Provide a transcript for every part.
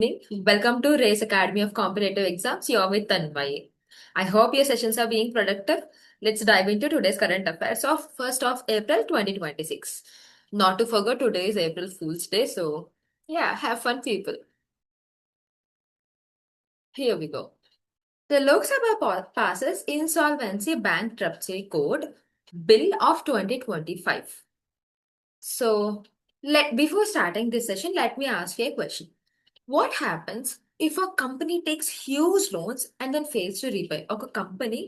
Welcome to Race Academy of Competitive Exams. You're with Tanmay. I hope your sessions are being productive. Let's dive into today's current affairs of 1st of April 2026. Not to forget, today is April Fool's Day, so yeah, have fun, people. Here we go. The Lok Sabha passes Insolvency Bankruptcy Code Bill of 2025. So, before starting this session, let me ask you a question. What happens if a company takes huge loans and then fails to repay? ఒక company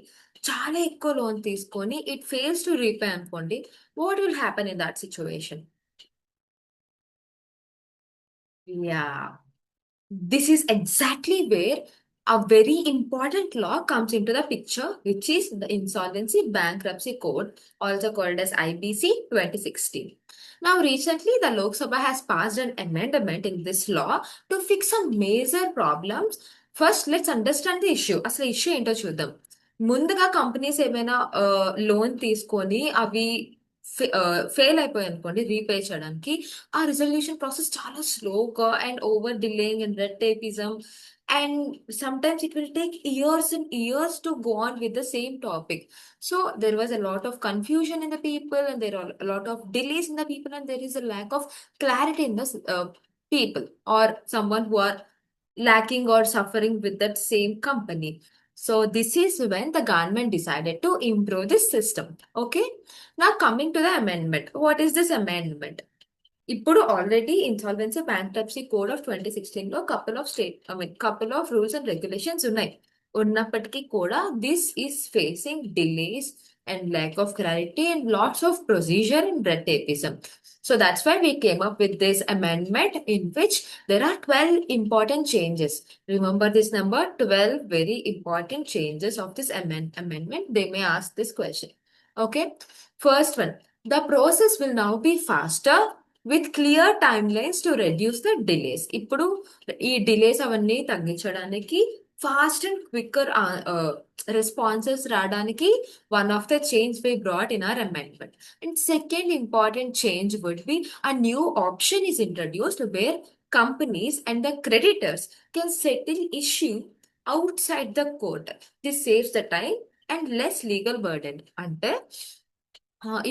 చాలా ఎక్కువ loan తీసుకొని it fails to repay అనుకోండి. What will happen in that situation? Yeah. This is exactly where a very important law comes into the picture, which is the Insolvency Bankruptcy Code, also called as IBC 2016. Now, recently, the Lok Sabha has passed an amendment in this law to fix some major problems. First, let's understand the issue. అసలు issue ఏంటో చూద్దాం. ముందుగా companies ఏమైనా loan తీసుకొని అవి fail అయిపోయాయి అనుకోండి repay చేయడానికి ఆ రిజల్యూషన్ ప్రాసెస్ చాలా స్లోగా and over delaying and red tapism and sometimes it will take years and years to go on with the same topic. So there was a lot of confusion in the people and there are a lot of delays in the people and there is a lack of clarity in the people or someone who are lacking or suffering with that same company. So this is when the government decided to improve this system. Okay. Now coming to the amendment. What is this amendment? ఇప్పుడు already insolvency bankruptcy code of 2016 లో couple of rules and regulations ఉన్నాయి. ఉన్నప్పటికీ కూడా this is facing delays and lack of clarity and lots of procedure and red tapism. So that's why we came up with this amendment in which there are 12 important changes. Remember this number, 12 very important changes of this amendment. They may ask this question. Okay. First one, the process will now be faster with clear timelines to reduce the delays. ఇప్పుడు ఈ delays అవన్నీ తగ్గించడానికి fast and quicker responses రావడానికి one of the change we brought in our amendment. And second important change would be a new option is introduced where companies and the creditors can settle issue outside the court. This saves the time and less legal burden. అంటే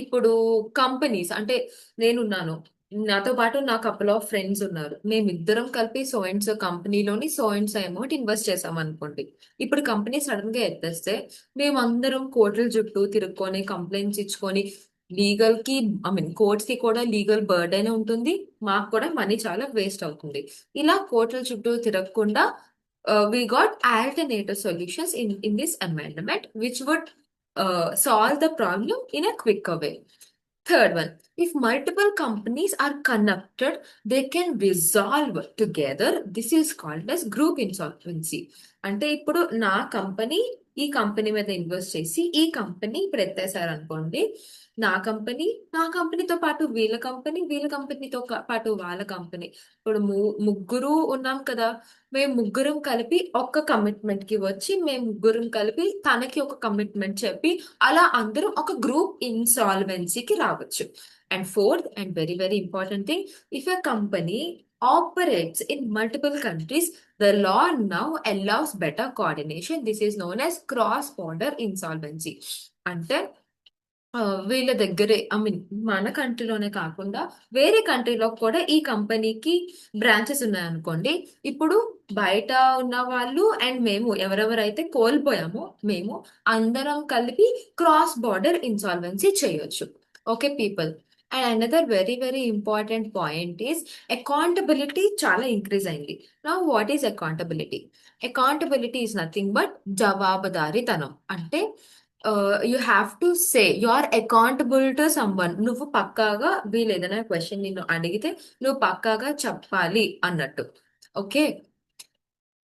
ఇప్పుడు companies అంటే నేనున్నాను, నాతో పాటు నా couple of friends ఉన్నారు, మేమిద్దరం కలిపి సో అండ్ సో కంపెనీలోని so and so amount invest చేసాం అనుకోండి. ఇప్పుడు కంపెనీ సడన్ గా ఎత్తేస్తే మేమందరం కోర్టుల చుట్టూ తిరుక్కొని కంప్లైంట్స్ ఇచ్చుకొని లీగల్ కి కోర్ట్స్ కి కూడా లీగల్ బర్డెన్ ఉంటుంది, మాకు కూడా మనీ చాలా వేస్ట్ అవుతుంది. ఇలా కోర్టుల చుట్టూ తిరగకుండా we got alternative solutions in this amendment which would solve the problem in a quicker way. Third one, if multiple companies are connected, they can resolve together. This is called as group insolvency. అంటే ఇప్పుడు నా company ఈ company మీద invest చేసి ఈ company ఇప్పుడు ఎత్తేసారు అనుకోండి. నా కంపెనీతో పాటు వీళ్ళ కంపెనీతో పాటు వాళ్ళ కంపెనీ, ఇప్పుడు ముగ్గురు ఉన్నాం కదా, మేము ముగ్గురం కలిపి ఒక్క కమిట్మెంట్ కి వచ్చి మేము ముగ్గురం కలిపి తనకి ఒక కమిట్మెంట్ చెప్పి అలా అందరం ఒక గ్రూప్ ఇన్సాల్వెన్సీకి రావచ్చు. And fourth and very very important thing, if a company operates in multiple countries, the law now allows better coordination. This is known as cross-border insolvency. అంటే వీళ్ళ దగ్గరే మన కంట్రీలోనే కాకుండా వేరే కంట్రీలో కూడా ఈ కంపెనీకి బ్రాంచెస్ ఉన్నాయనుకోండి. ఇప్పుడు బయట ఉన్న వాళ్ళు అండ్ మేము ఎవరెవరైతే కోల్పోయామో మేము అందరం కలిపి క్రాస్ బార్డర్ ఇన్సాల్వెన్సీ చేయొచ్చు. Okay people. And another very very important point is accountability చాలా ఇంక్రీజ్ అయింది. నా what is accountability? Accountability is nothing but జవాబుదారీతనం. అంటే you have to say you are accountable to someone. నువ్వు పక్కాగా వీళ్ళు ఏదైనా క్వశ్చన్ నిన్ను అడిగితే నువ్వు పక్కాగా చెప్పాలి అన్నట్టు. Okay.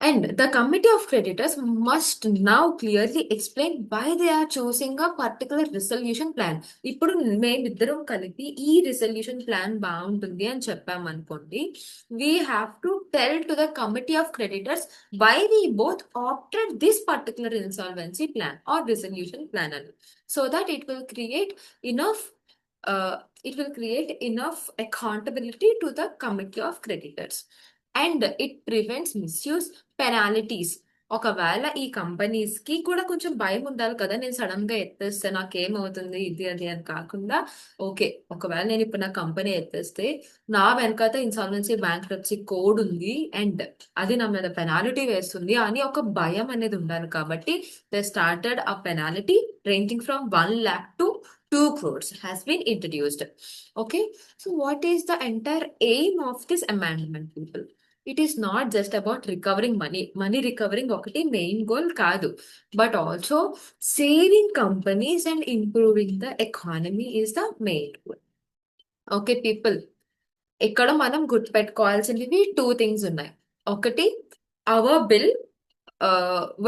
And the committee of creditors must now clearly explain why they are choosing a particular resolution plan. ఇప్పుడు మేమిద్దరం కలిపి ఈ రిజల్యూషన్ ప్లాన్ బాగుంటుంది అని చెప్పామనుకోండి, we have to tell to the committee of creditors why we both opted this particular insolvency plan or resolution plan అని. So that it will create enough accountability to the committee of creditors. And it prevents misuse penalties. ఒకవేళ ఈ companies కి కూడా కొంచెం భయం ఉండాలి కదా, నేను సడన్ గా ఎత్తేస్తే నాకేమవుతుంది ఇది అది అని కాకుండా, ఓకే ఒకవేళ నేను ఇప్పుడు నా కంపెనీ ఎత్తేస్తే నా వెనకాల ఇన్సాల్వెన్సీ బ్యాంక్రప్సీ కోడ్ ఉంది అండ్ అది నా మీద పెనాలిటీ వేస్తుంది అని ఒక భయం అనేది ఉండాలి. కాబట్టి they started a penalty ranging from 1 lakh to 2 crores has been introduced. Okay, so what is the entire aim of this amendment, people? It is not just about recovering money. Money recovering ఒకటి main goal కాదు, but also saving companies and improving the economy is the main goal. Okay, people. ఇక్కడ మనం గుర్తుపెట్టుకోవాల్సినవి 2 things ఉన్నాయి. ఒకటి, our bill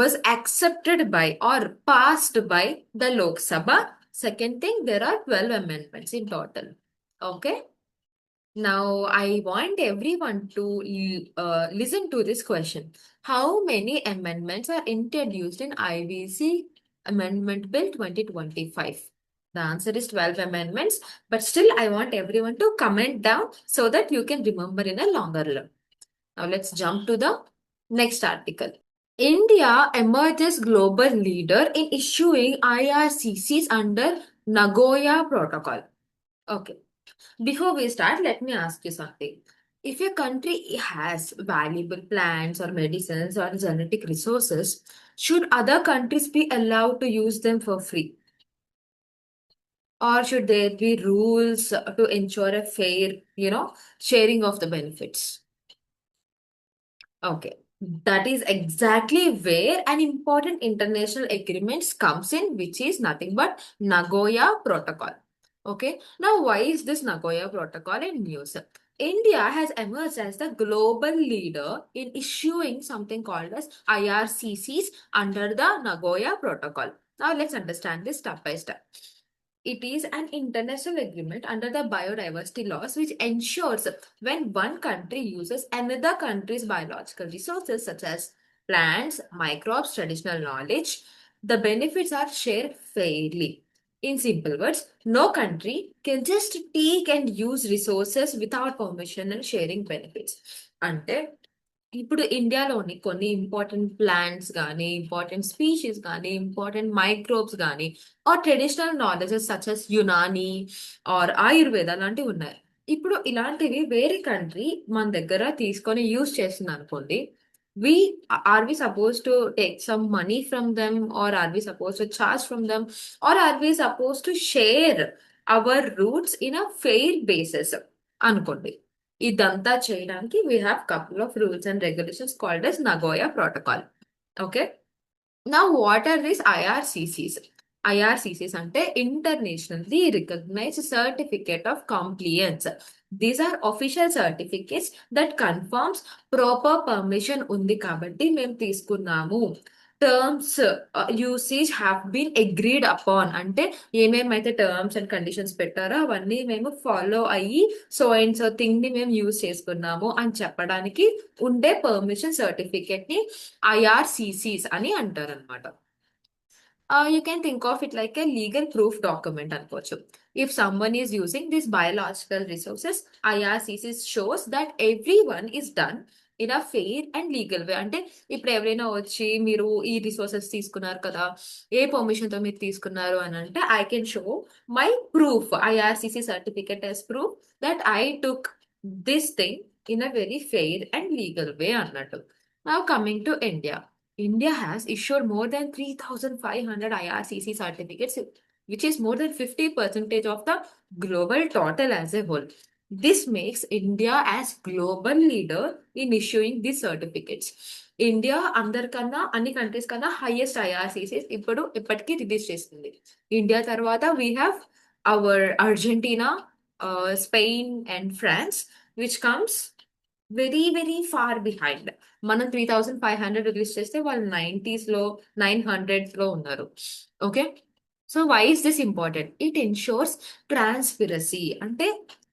was accepted by or passed by the Lok Sabha. Second thing, there are 12 amendments in total. Okay. Now, I want everyone to listen to this question. How many amendments are introduced in IBC Amendment Bill 2025? The answer is 12 amendments, but still I want everyone to comment down so that you can remember in a longer run. Now, let's jump to the next article. India emerges global leader in issuing IRCCs under Nagoya Protocol. Okay. Before we start, let me ask you something. If a country has valuable plants or medicines or genetic resources, should other countries be allowed to use them for free? Or should there be rules to ensure a fair, sharing of the benefits? Okay, that is exactly where an important international agreement comes in, which is nothing but Nagoya Protocol. Okay, now why is this Nagoya Protocol in news? India has emerged as the global leader in issuing something called as IRCCs under the Nagoya Protocol. Now let's understand this step by step. It is an international agreement under the biodiversity laws which ensures when one country uses another country's biological resources such as plants, microbes, traditional knowledge, the benefits are shared fairly. In simple words, no country can just take and use resources without permission and sharing benefits. అంటే ఇప్పుడు ఇండియాలోని కొన్ని important plants కానీ, important species కానీ, important microbes కానీ, or traditional knowledges such as Unani or Ayurveda లాంటివి ఉన్నాయి. ఇప్పుడు ఇలాంటివి వేరే కంట్రీ మన దగ్గర తీసుకొని యూజ్ చేస్తుంది అనుకోండి, we are we supposed to take some money from them, or are we supposed to charge from them, or are we supposed to share our roots in a fair basis అనుకోండి. ఇదంతా చేయడానికి we have couple of rules and regulations called as Nagoya Protocol. Okay. Now, what are these IRCCs? IRCCs అంటే internationally recognized certificate of compliance. These are official certificates that confirms proper permission ఉంది కాబట్టి మేము తీసుకున్నాము. Terms usage have been agreed upon అంటే ఏమేమైతే terms and conditions పెట్టారో అవన్నీ మేము ఫాలో అయ్యి సో అండ్ సో థింగ్ ని మేము యూజ్ చేసుకున్నాము అని చెప్పడానికి ఉండే పర్మిషన్ సర్టిఫికేట్ ని IRCCs అని అంటారు అనమాట. You can think of it like a legal proof document అనుకోవచ్చు. If someone is using these biological resources, IRCC shows that everyone is done in a fair and legal way. అంటే ఇప్పుడు ఎవరైనా వచ్చి మీరు ఈ రిసోర్సెస్ తీసుకున్నారు కదా, ఏ పర్మిషన్ తో మీరు తీసుకున్నారు అని అంటే I can show my proof, IRCC certificate as proof that I took this thing in a very fair and legal way అన్నట్టు. Now coming to India. India has issued more than 3,500 IRCC certificates, which is more than 50% of the global total as a whole. This makes India as global leader in issuing these certificates. India అందరికన్నా అన్ని countries కన్నా highest ఐఆర్సిసి ఇప్పటికీ release చేస్తుంది. India తర్వాత we have our Argentina, Spain and France, which comes very very far behind. మనం 3,500 release చేస్తే వాళ్ళు 90s లో 900s లో ఉన్నారు. Okay, so why is this important? It ensures transparency. అంటే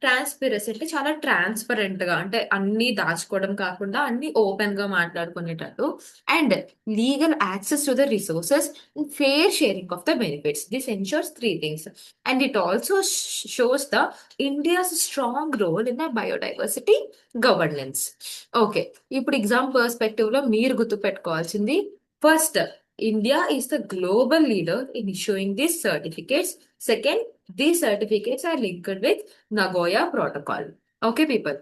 ట్రాన్స్పరెన్సీ అంటే చాలా ట్రాన్స్పరెంట్ గా, అంటే అన్ని దాచుకోవడం కాకుండా అన్ని ఓపెన్ గా మాట్లాడుకునేటట్టు. And legal access to the resources, fair sharing of the benefits. This ensures three things. And it also shows the India's strong role in the biodiversity governance. Okay, ఇప్పుడు ఎగ్జామ్ పర్స్పెక్టివ్ లో మీరు గుర్తుపెట్టుకోవాల్సింది, first, India is the global leader in issuing these certificates. Second, these certificates are linked with Nagoya Protocol. Okay, people.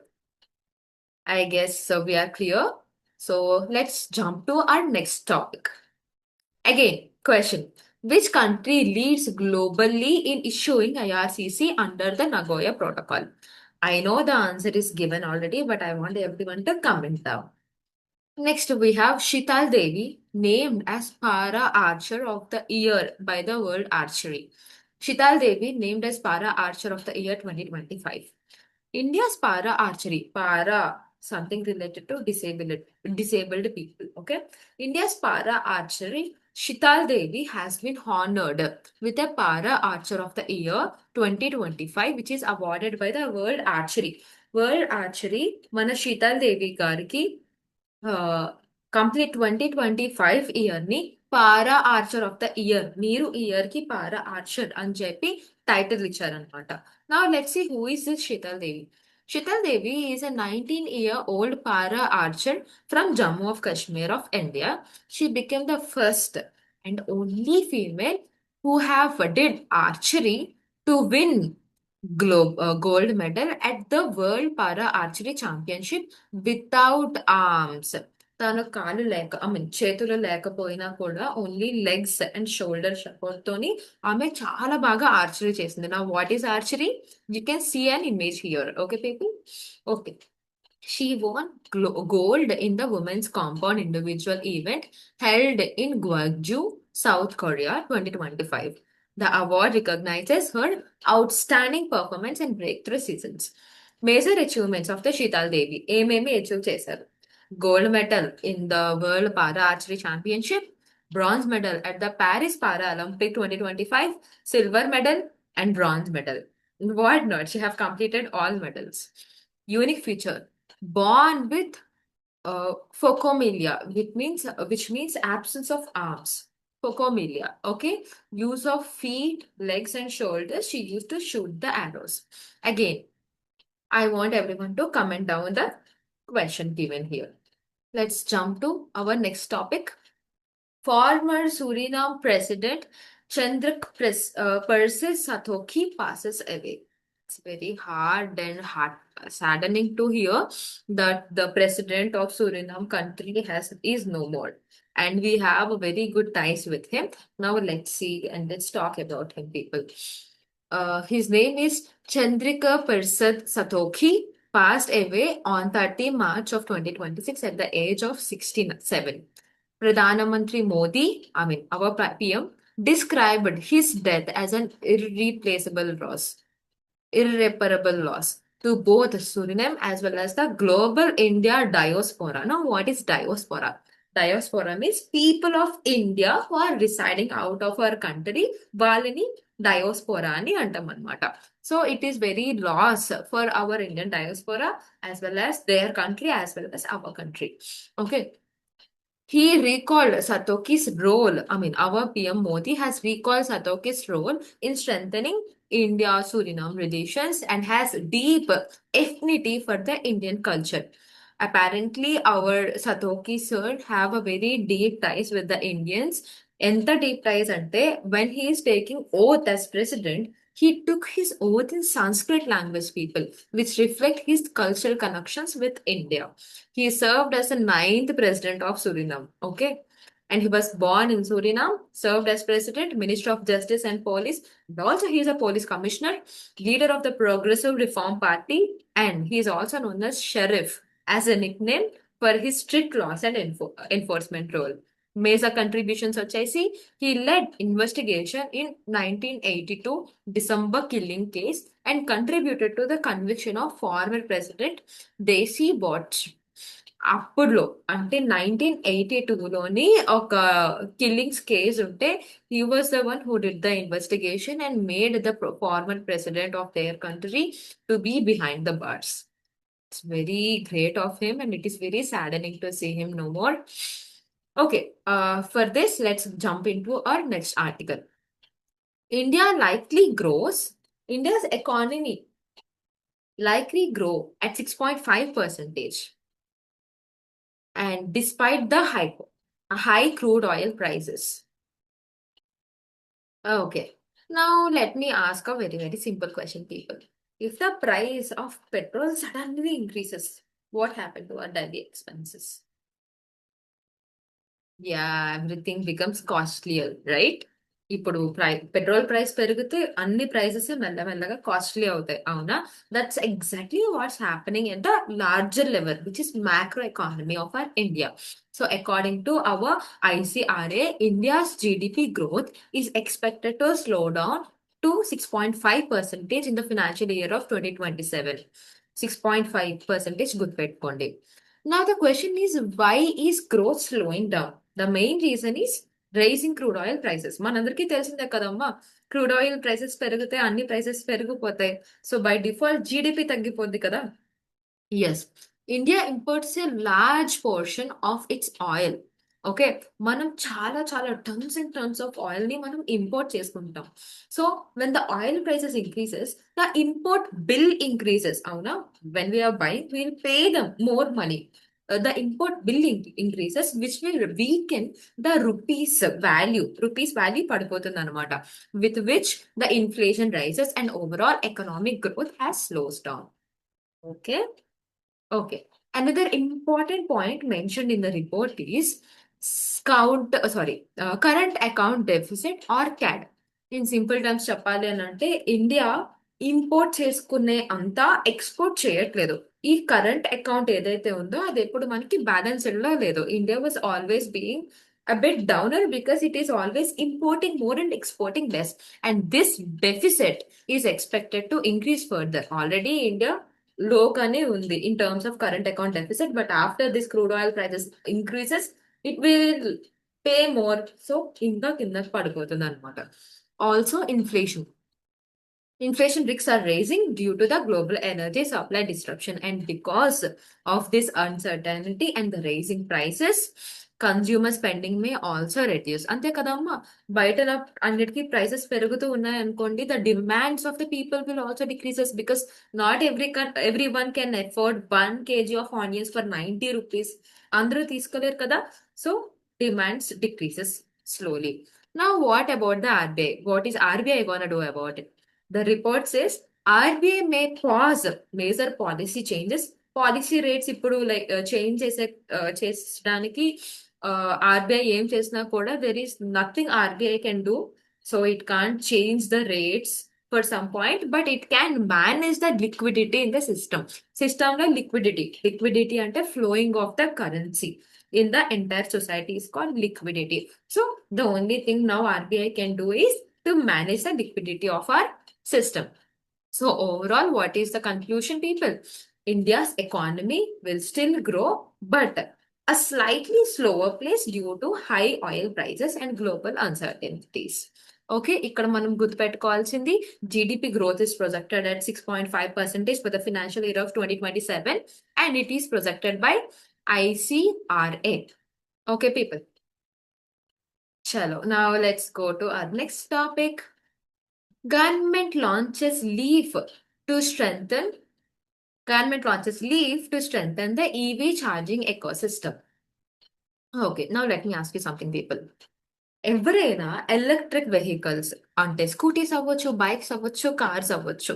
I guess we are clear. So let's jump to our next topic. Again, question. Which country leads globally in issuing IRCC under the Nagoya Protocol? I know the answer is given already, but I want everyone to comment down. Next, we have Shital Devi, named as Para Archer of the Year by the World Archery. Shital Devi, named as Para Archer of the Year 2025. India's para archery, para something related to disabled people. Okay, India's para archery, Shital Devi has been honored with a para archer of the year 2025, which is awarded by the World Archery. World Archery, mana Shital Devi gariki complete 2025 year ని para archer of the year, మీరు year కి para archer అని చెప్పి title ఇచ్చారనమాట. నా let's see who is this Shital Devi. Shital Devi is a 19-year-old para archer from Jammu of Kashmir of India. She became the first and only female who have did archery to win gold medal at the World Para Archery Championship without arms. తను కాళ్ళు లేక, I mean చేతులు లేకపోయినా కూడా only legs and shoulder support తోని ఆమె చాలా బాగా ఆర్చరీ చేసింది. నా what is archery? You can see an image here. Okay people. Okay, she won gold in the women's compound individual event held in Gwangju, South Korea 2025. The award recognizes her outstanding performance and breakthrough seasons. Major achievements of the Shital Devi. ఏమేమి achieve చేశారు? Gold medal in the World Para Archery Championship, bronze medal at the Paris Para Olympic 2025, silver medal and bronze medal. What not? She have completed all medals. Unique feature: born with phocomelia, which means absence of arms. Phocomelia. Okay. Use of feet, legs, and shoulders. She used to shoot the arrows. Again, I want everyone to comment down the question given here. Let's jump to our next topic. Former Suriname President Persis Satoki passes away. It's very hard and saddening to hear that the president of Suriname country is no more. And we have a very good ties with him. Now let's see and let's talk about him, people. His name is Chandrika Persad Satoki, passed away on 30 March of 2026 at the age of 67. Pradhana Mantri Modi, I mean our PM, described his death as an irreparable loss to both Suriname as well as the global India diaspora. Now, what is diaspora? Diaspora means people of India who are residing out of our country. వాళ్ళని diaspora అని అంటాం అన్నమాట. So it is very loss for our Indian diaspora as well as their country as well as our country. Okay. He recalled Satoki's role. I mean, our PM Modi has recalled Satoki's role in strengthening India-Suriname relations and has deep affinity for the Indian culture. Apparently, our Satoki sir have a very deep ties with the Indians. ఎంత deep ties అంటే when he is taking oath as president, he took his oath in Sanskrit language, people, which reflect his cultural connections with India. He served as the 9th president of Suriname. Okay. And he was born in Suriname, served as president, minister of justice and police. And also, he is a police commissioner, leader of the Progressive Reform Party, and he is also known as Sheriff as a nickname for his strict laws and enforcement role. Major contributions వచ్చేసి he led investigation in 1982 December killing case and contributed to the conviction of former president Desi Bot. అప్పుడులో అంటే 1982లోని ఒక killings case ఉంటే he was the one who did the investigation and made the former president of their country to be behind the bars. It's very great of him, and it is very saddening to see him no more. Okay, for this, let's jump into our next article. India likely grows. India's economy likely grow at 6.5 percentage, and despite the high crude oil prices. Okay, now let me ask a very simple question, people. If the price of petrol suddenly increases, what happened to our daily expenses? Yeah, everything becomes costlier, right? ఇప్పుడు petrol price పెరిగితే అన్ని prices మెల్లమెల్లగా costly అవుతాయి, అవునా? That's exactly what's happening at the larger level which is macro economy of our India. So according to our ICRA, India's GDP growth is expected to slow down to 6.5% in the financial year of 2027. 6.5% గుర్తుపెట్టుకోండి. Now the question is, why is growth slowing down? The main reason is rising crude oil prices. మనందరికీ తెలిసిందే కదమ్మా, crude oil prices పెరిగితే అన్ని prices పెరిగిపోతాయి. So by default GDP తగ్గిపోద్ది కదా. Yes, India imports a large portion of its oil. Okay, మనం చాలా చాలా tons and tons of oil ని మనం ఇంపోర్ట్ చేసుకుంటాం. So when the oil prices increases, the import bill increases, అవునా? When we are buying will pay them more money. The import bill increases which will weaken the rupees value పడిపోతుంది అనమాట, with which the inflation rises and overall economic growth has slows down. Okay. Okay. Another important point mentioned in the report is current account deficit or CAD. In simple terms, చెప్పాలి అని అంటే India import చేసుకునే అంతా export చేయట్లేదు. ఈ current account ఏదైతే ఉందో అది ఎప్పుడు మనకి బ్యాలెన్స్డ్ లో లేదు. India was always being a bit downer because it is always importing more and exporting less. And this deficit is expected to increase further. Already India లోగానే ఉంది in terms of current account deficit, but after this crude oil prices increases, it will pay more. So ఇంకా కిందకి పడిపోతుంది అనమాట. Also inflation risks are rising due to the global energy supply disruption, and because of this uncertainty and the rising prices, consumer spending may also reduce. అంతే కదమ్మా, బయట అన్నిటికీ prices పెరుగుతూ ఉన్నాయి అనుకోండి, the demands of the people will also decreases because not everyone can afford 1 kg of onions for 90 rupees. అందరూ తీసుకోలేరు కదా. So demands decreases slowly. Now what about the RBI? What is RBI gonna do about it? The report says RBI may pause major policy changes. Policy rates ఇప్పుడు like change చేసడానికి RBI ఏం చేసినా కూడా there is nothing RBI can do. So it can't change the rates for some point, but it can manage the liquidity in the system లో liquidity అంటే flowing of the currency in the entire society is called liquidity. So the only thing now RBI can do is to manage the liquidity of our system. So overall, what is the conclusion, people? India's economy will still grow, but a slightly slower pace due to high oil prices and global uncertainties. Okay, ఇక్కడ మనం గుర్తుపెట్టుకోవాల్సింది GDP growth is projected at 6.5% for the financial year of 2027, and it is projected by ICRA. Okay, people. Chalo, now let's go to our next topic. Government launches leaf to strengthen the EV charging ecosystem. Okay, now let me ask you something, people. ఎవరైనా electric vehicles అంటే scooties అవ్వచ్చు, bikes అవ్వచ్చు, cars అవ్వచ్చు,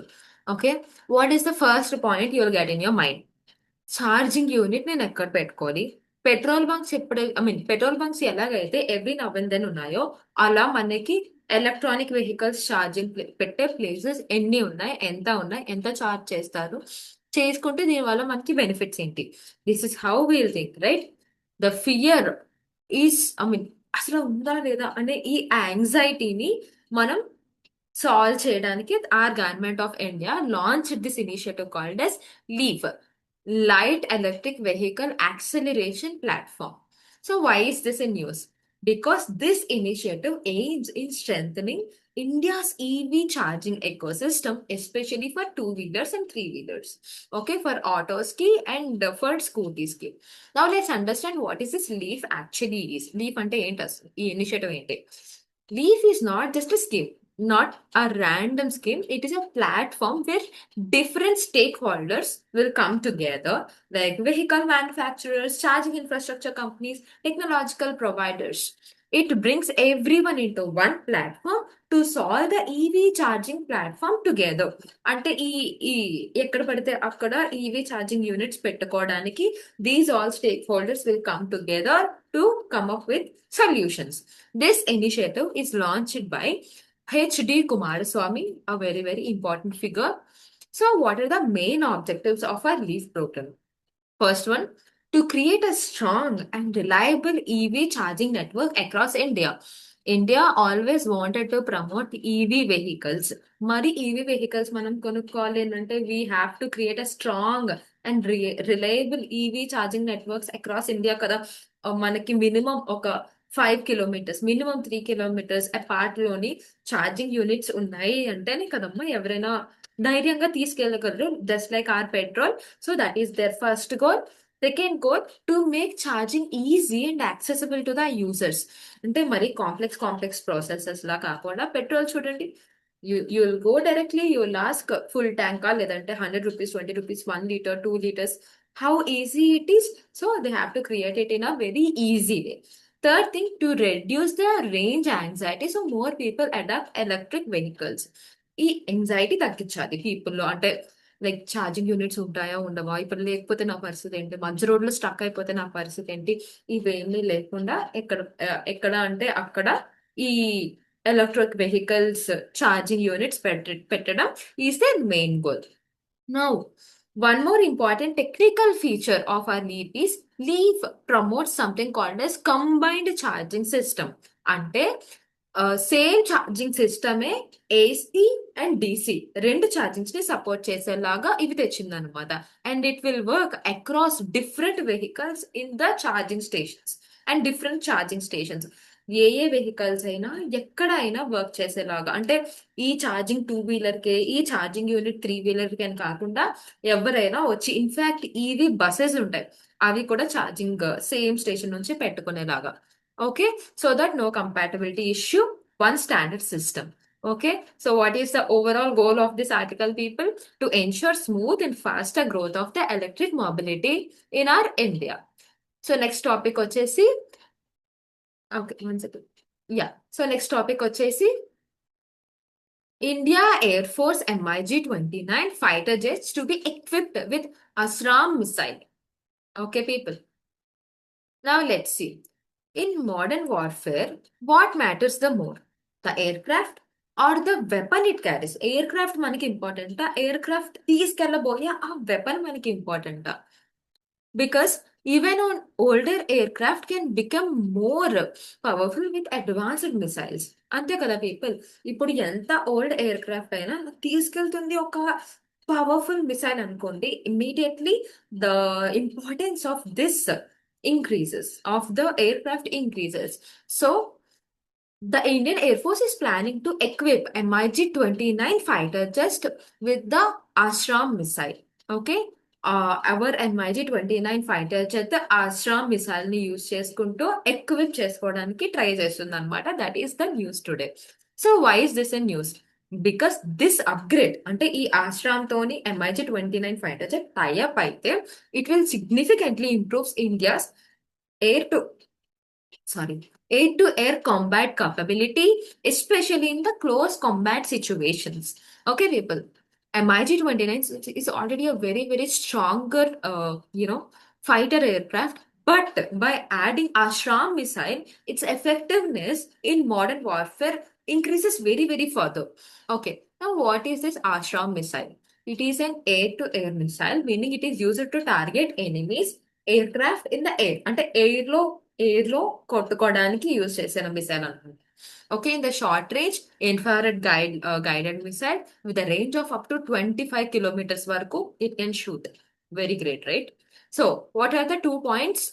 okay, what is the first point you'll get in your mind? Charging unit నేను ఎక్కడ పెట్టుకోవాలి? Petrol bunks petrol bunks ఎలాగైతే every now and then ఉన్నాయో, అలా మనకి ఎలక్ట్రానిక్ వెహికల్స్ ఛార్జింగ్ పెట్టే ప్లేసెస్ ఎన్ని ఉన్నాయి, ఎంత ఛార్జ్ చేస్తారు, చేసుకుంటే దీనివల్ల మనకి బెనిఫిట్స్ ఏంటి? This is how we'll think, right? The fear is అసలు ఉందా లేదా అనే ఈ యాంగ్జైటీని మనం సాల్వ్ చేయడానికి our government of India launch this initiative called as LEV. light electric vehicle acceleration platform. So why is this in news? Because this initiative aims in strengthening India's EV charging ecosystem, especially for two-wheelers and three-wheelers. Okay, for autos key and for scooters key. Now let's understand what is this LEAF actually is. LEAF ante ఏంటి అసలు? ఈ initiative ఏంటి? LEAF is not just a scheme, not a random scheme. It is a platform where different stakeholders will come together, like vehicle manufacturers, charging infrastructure companies, technological providers. It brings everyone into one platform to solve the EV charging platform together. అంటే ఈ ఎక్కడ పడితే అక్కడ EV charging units పెట్టుకోవడానికి these all stake holders will come together to come up with solutions. This initiative is launched by H.D. Kumaraswamy, a very, very important figure. So, what are the main objectives of our LEAF program? First one, to create a strong and reliable EV charging network across India. India always wanted to promote EV vehicles. Mari EV vehicles manam konukkoli ante we have to create a strong and reliable EV charging networks across India kada. మనకి minimum ఒక 5 kilometres minimum 3 kilometres apart లోని charging units ఉన్నాయి అంటేనే కదమ్మా ఎవరైనా ధైర్యంగా తీసుకెళ్ళగలరు just like our petrol. So that is their first goal. Second goal, to make charging easy and accessible to the users. అంటే మరి కాంప్లెక్స్ ప్రాసెసెస్ లా కాకుండా పెట్రోల్ చూడండి, you'll go directly, you'll ask full tank లేదంటే 100 rupees, 20 rupees, 1 liter, 2 liters. How easy it is. So they have to create it in a very easy way. Third thing, to reduce the range anxiety, so more people adopt electric vehicles. ఈ anxiety తగ్గించాలి people లో. అంటే like charging units ఉంటాయా ఉండవా, ఇప్పుడు లేకపోతే నా పరిస్థితి ఏంటి, మధ్య రోడ్లో స్టక్ అయిపోతే నా పరిస్థితి ఏంటి, ఇవేమీ లేకుండా ఎక్కడ అంటే అక్కడ ఈ ఎలక్ట్రిక్ వెహికల్స్ ఛార్జింగ్ యూనిట్స్ పెట్టడం is the main goal. Now, one more important technical feature of our LEAF is LEAF promotes something called as combined charging system. అంటే సేమ్ ఛార్జింగ్ సిస్టమే ఏసీ అండ్ డిసి రెండు chargings ని support చేసేలాగా ఇవి తెచ్చిందనమాట. And it will work across different vehicles in the charging stations and different charging stations. ఏ vehicles అయినా ఎక్కడైనా వర్క్ చేసేలాగా. అంటే ఈ ఛార్జింగ్ టూ-వీలర్కే, ఈ ఛార్జింగ్ యూనిట్ త్రీ-వీలర్కి అని కాకుండా ఎవరైనా వచ్చి, ఇన్ఫాక్ట్ ఈవీ బస్సెస్ ఉంటాయి, అవి కూడా ఛార్జింగ్ సేమ్ స్టేషన్ నుంచి పెట్టుకునేలాగా. Okay, so that no compatibility issue, one standard system. Okay, so what is the overall goal of this article, people? To ensure smooth and faster growth of the electric mobility in our India. So next topic వచ్చేసి, okay, one second. Yeah, so next topic వచ్చేసి India Air Force MiG-29 fighter jets to be equipped with ASRAAM missile. Okay, people. Now let's see. In modern warfare, what matters the more? The aircraft or the weapon it carries? Aircraft మనకి ఇంపార్టెంటా, aircraft తీసుకెళ్ళబోయే ఆ weapon మనకి ఇంపార్టెంటా? Because even on older aircraft can become more powerful with advanced missiles. అంతే కదా people, ఇప్పుడు ఎంత old aircraft అయినా తీసుకెళ్తుంది ఒక పవర్ఫుల్ మిసైల్ అనుకోండి, immediately the importance of this increases, of the aircraft increases. So the Indian Air Force is planning to equip MiG-29 fighter just with the ASRAAM missile. Okay, our MiG-29 fighter jet ASRAAM missile ని use చేసుకుంటూ equip చేసుకోవడానికి try చేస్తుంది అనమాట. That is the news today. So why is this a news? Because this upgrade అంటే ఈ ASRAAM తోని MiG-29 fighter jet tie up అయితే it will significantly improves India's air to air combat capability, especially in the close combat situations. Okay, people, MiG-29 is already a very, very stronger fighter aircraft, but by adding ASRAAM missile, its effectiveness in modern warfare increases very, very further. Okay, now what is this ASRAAM missile? It is an air-to-air missile, meaning it is used to target enemies aircraft in the air. అంటే ఎయిర్లో కొట్టుకోవడానికి use చేసిన missile అనమాట. Okay, in the short range infrared guided missile with range of up to 25 kilometers వరకు it can shoot. Very great, right? So, what are the 2 points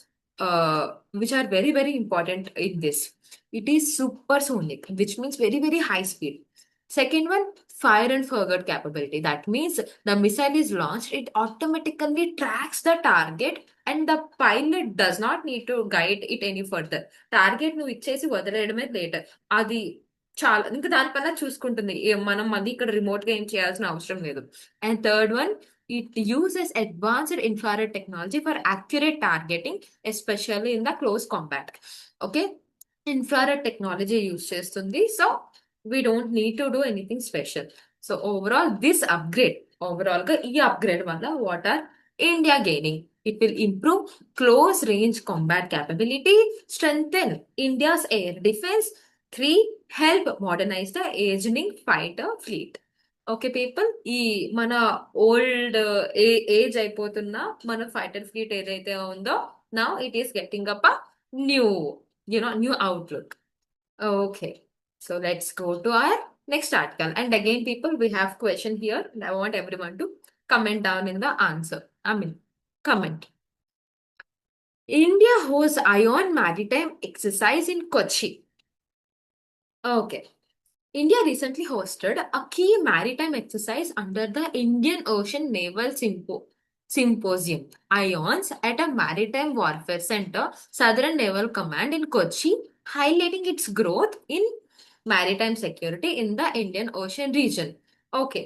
which are very, very important in this? It is supersonic, which means very, very high speed. Second one, fire and forget capability. That means the missile is launched, it automatically tracks the target and the pilot does not need to guide it any further. Target నువ్వు ఇచ్చేసి వదిలేయడమే later. అది చాలా ఇంకా దానికన్నా చూసుకుంటుంది. మనం మళ్ళీ ఇక్కడ రిమోట్ గా ఏం చేయాల్సిన అవసరం లేదు. And third one, it uses advanced infrared technology for accurate targeting, especially in the close combat. Okay, infrared technology use చేస్తుంది. So we don't need to do anything special. So overall, this upgrade, overall గా ఈ upgrade వల్ల what are India gaining? It will improve close range combat capability, strengthen India's air defense. Three, help modernize the aging fighter fleet. Okay people, ఈ మన old age అయిపోతున్న మన fighter fleet ఏదైతే ఉందో, now it is getting up a new new outlook. Okay, so let's go to our next article. And again people, we have question here. I want every one to comment down in the answer. I mean, comment. India hosts Ion Maritime exercise in Kochi. Okay. India recently hosted a key maritime exercise under the Indian Ocean Naval Symposium, IONS, at a Maritime Warfare Center, Southern Naval Command in Kochi, highlighting its growth in maritime security in the Indian Ocean region. Okay,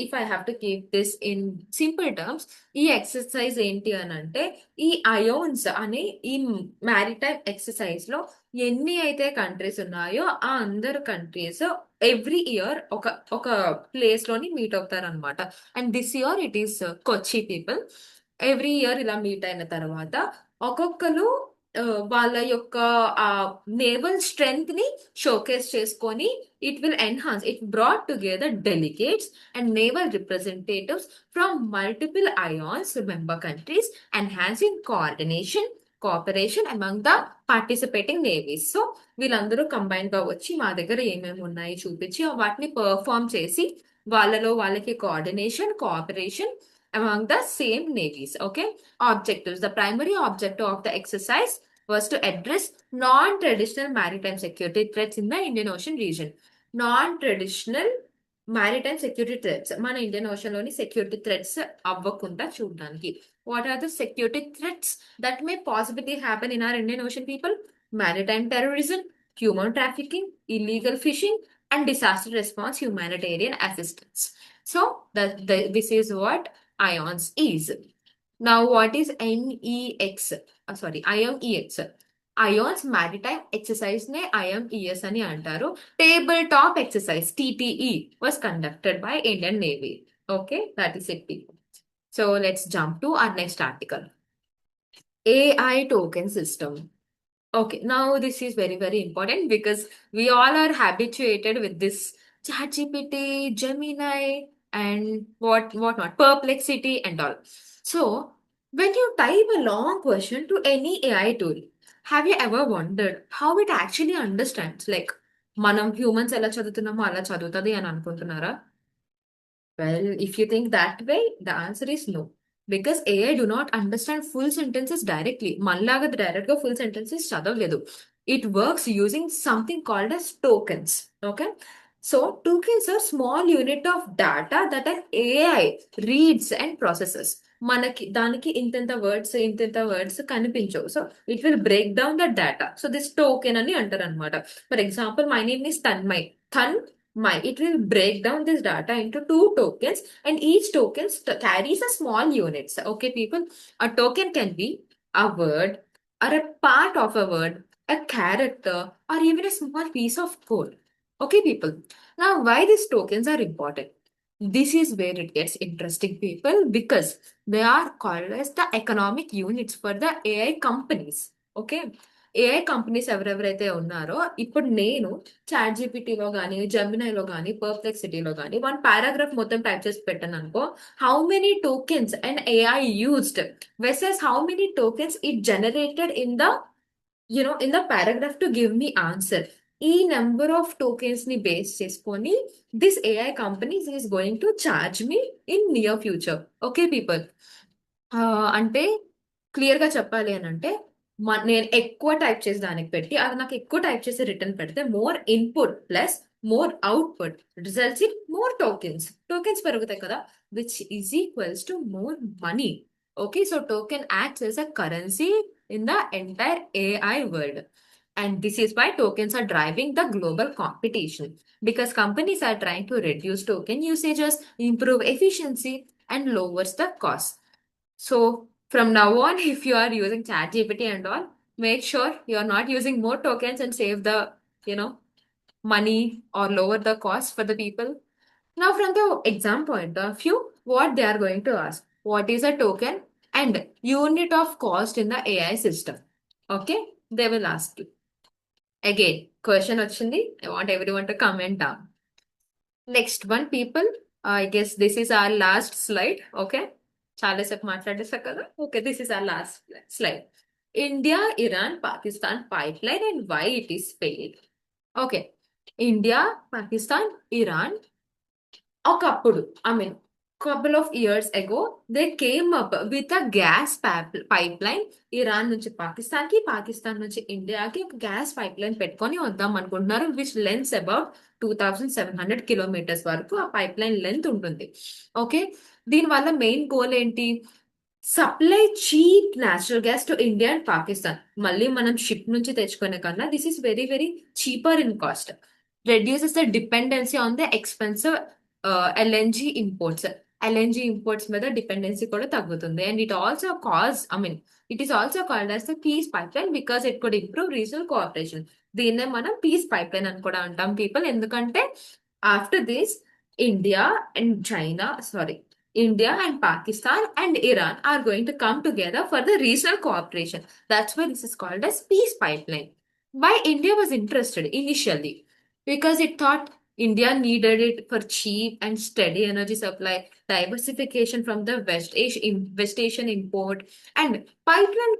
if I have to keep this in simple terms, ఈ exercise ఏంటి అని అంటే, ఈ ions అనే ఈ maritime exercise లో ఎన్ని అయితే కంట్రీస్ ఉన్నాయో ఆ అందరు కంట్రీస్ ఎవ్రీ ఇయర్ ఒక ఒక ప్లేస్ లోని మీట్ అవుతారు అనమాట. And this year it is Kochi people. Every year ఇలా మీట్ అయిన తర్వాత ఒక్కొక్కరు వాళ్ళ యొక్క ఆ నేవల్ స్ట్రెంగ్త్ ని షోకేస్ చేసుకొని, it will enhance, it brought together delegates and naval representatives from multiple IONS member countries, enhancing cooperation among the participating navies. So వీళ్ళందరూ కంబైన్ గా వచ్చి మా దగ్గర ఏమేమి ఉన్నాయి చూపించి వాటిని పర్ఫామ్ చేసి వాళ్ళకి cooperation among the same navies. Okay, objectives. The primary objective of the exercise was to address non-traditional maritime security threats in the Indian Ocean region. Non-traditional maritime security threats, మన ఇండియన్ ఓషన్ లోని security threats అవ్వకుండా చూడడానికి. What are the security threats that may possibility happen in our Indian Ocean people? Maritime terrorism, human trafficking, illegal fishing, and disaster response humanitarian assistance. So this is what IONS is. Now, what is NEX? IMEX. IONS Maritime Exercise ne IMES ani antaru. Tabletop exercise TTE was conducted by Indian Navy. Okay, that is it, people. So let's jump to our next article. AI token system. Okay, now this is very, very important because we all are habituated with this ChatGPT, Gemini, and whatnot, Perplexity and all. So, when you type a long question to any AI tool, have you ever wondered how it actually understands? Like, మనం humans ఎలా చదువుతున్నామో అలా చదువుతుంది అని అనుకుంటున్నారా? Well, if you think that way, the answer is no. Because AI do not understand full sentences directly. మనలాగా direct గా full sentences చదవలేదు. It works using something called as tokens. Okay? So tokens are small unit of data that an AI reads and processes. మనకి దానికి ఇంతెంత words కనిపించవు. So it will break down the data. So this token అని అంటారు అనమాట. For example, my name is Tanmay. It will break down this data into 2 tokens, and each token carries a small units. Okay, people, a token can be a word or a part of a word, a character, or even a small piece of code. Okay, people. Now, why these tokens are important? This is where it gets interesting, people, because they are called as the economic units for the AI companies. Okay. AI companies ఎవరెవరైతే ఉన్నారో, ఇప్పుడు నేను ChatGPT-లో కానీ, జెమినైలో కానీ, పర్ప్లెక్సిటీలో కానీ 1 paragraph మొత్తం type చేసి పెట్టాను అనుకో, how many tokens and AI used వెసెస్ how many tokens it generated in the paragraph to give me answer. ఈ నెంబర్ ఆఫ్ టోకెన్స్ ని బేస్ చేసుకొని this AI companies is going to charge me in near future. Okay people. అంటే clear గా చెప్పాలి అని అంటే నేను ఎక్కువ టైప్ చేసి దానికి పెట్టి అది నాకు ఎక్కువ టైప్ చేసి రిటర్న్ పెడితే more input plus more output results in more tokens tokens పెరుగుతాయి కదా which is equals to more money okay so token acts yes a currency in the entire AI world and this is why tokens are driving the global competition because companies are trying to reduce token usages improve efficiency and lowers the cost so from now on, if you are using ChatGPT and all, make sure you are not using more tokens and save the, you know, money or lower the cost for the people. Now, from the exam point of view, what they are going to ask, what is a token and unit of cost in the AI system? Okay, they will ask you. Again, question వచ్చింది. I want everyone to comment down. Next one, people. I guess this is our last slide. Okay. చాలాసేపు మాట్లాడేసా కదా okay this is our last slide India Iran Pakistan pipe line and why it is fail okay India Pakistan Iran ఒకప్పుడు I mean couple of years ago they came up with a gas pipeline Iran నుంచి పాకిస్తాన్ కి పాకిస్తాన్ నుంచి ఇండియాకి ఒక gas pipe line పెట్టుకొని వద్దాం అనుకుంటున్నారు which lens about 2700 kilometres వరకు ఆ పైప్ లైన్ లెంత్ ఉంటుంది ఓకే దీని వల్ల మెయిన్ గోల్ ఏంటి supply cheap natural gas to India and Pakistan మళ్ళీ మనం షిప్ నుంచి తెచ్చుకునే కన్నా this is very very cheaper in cost reduces the dependency on the expensive LNG imports LNG imports మీద డిపెండెన్సీ కూడా తగ్గుతుంది and it also cause I mean it is also called as the peace pipe line because it could improve regional cooperation దీన్నే మనం piece pipe line అని కూడా అంటాం people ఎందుకంటే after this India and China sorry India and Pakistan and Iran are going to come together for the regional cooperation. That's why this is called as peace pipeline. Why India was interested initially? Because it thought India needed it for cheap and steady energy supply, diversification from the West Asian import, and pipeline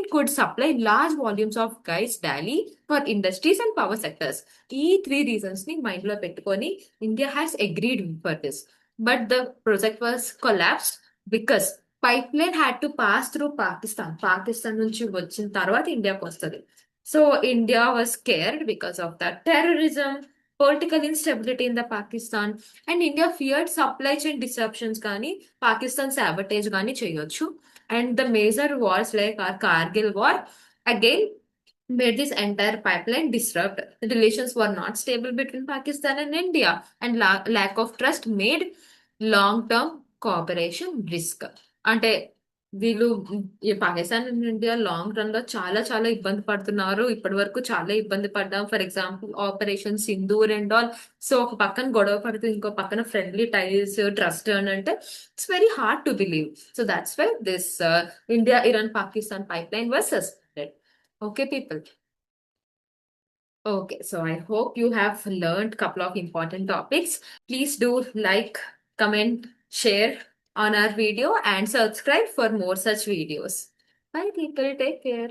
could supply large volumes of gas daily for industries and power sectors. ఈ three reasons ని mind లో పెట్టుకొని India has agreed for this but the project was collapsed because pipeline had to pass through Pakistan. Pakistan నుంచి వచ్చిన తర్వాత ఇండియాకి వస్తుంది. So India was scared because of that terrorism, political instability in the Pakistan, and India feared supply chain disruptions కానీ Pakistan sabotage కానీ చేయొచ్చు. And the major wars like our Kargil war again made this entire pipeline disrupt. The relations were not stable between Pakistan and India, and lack of trust made long-term cooperation risk. అంటే వీళ్ళు ఈ Pakistan and India long run లో చాలా చాలా ఇబ్బంది పడుతున్నారు ఇప్పటి వరకు చాలా ఇబ్బంది పడ్డాం for example operation Sindoor and all so ఒక పక్కన గొడవ పడుతూ ఇంకో పక్కన ఫ్రెండ్లీ టైల్స్ ట్రస్ట్ అని అంటే it's very hard to believe so that's why this India Iran Pakistan pipe line was suspended okay people okay so I hope you have learned couple of important topics please do like comment share on our video and subscribe for more such videos bye people take care